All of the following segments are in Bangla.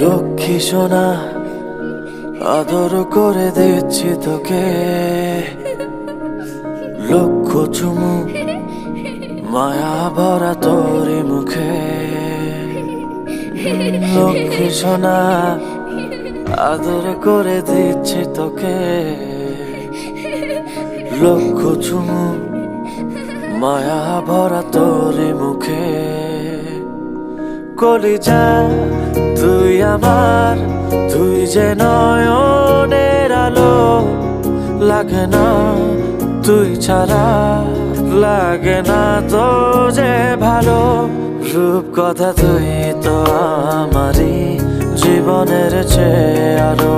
লক্ষ্মী সোনা আদর করে দিচ্ছি তোকে, লক্ষ চুমু মায়া ভরা তোরি মুখে। লক্ষ্মী সোনা আদর করে দিচ্ছি তোকে, লক্ষ চুমু মায়া ভরা তোরি মুখে। কলিজা তুই আমার, তুই যে নয়নের আলো, লাগে না তুই ছাড়া, লাগে না তো যে ভালো। রূপ কথা তুই তো আমারই জীবনের চেয়ে আরো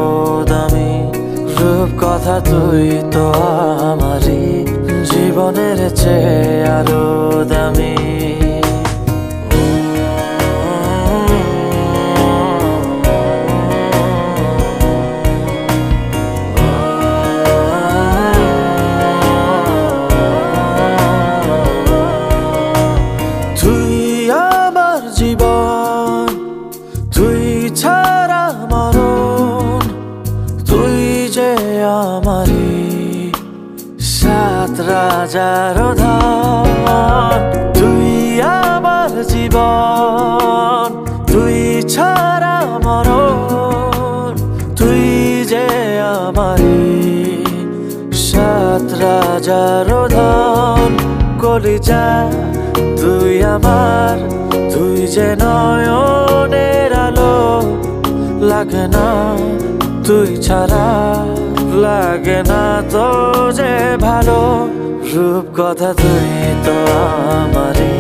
দামি, রূপ কথা তুই তো আমারই জীবনের চেয়ে আরো দামি। জীবন তুই ছাড়া মরণ, তুই যে আমারি সাত রাজার ধন। তুই আমার জীবন, তুই ছাড়া মরণ, তুই যে আমারি সাত রাজার ধন। কলিজা তুই আমার, তুই যে নয়নের আলো, লাগে না তুই ছাড়া, লাগে না তো যে ভালো। রূপ কথা তুই তো আমারই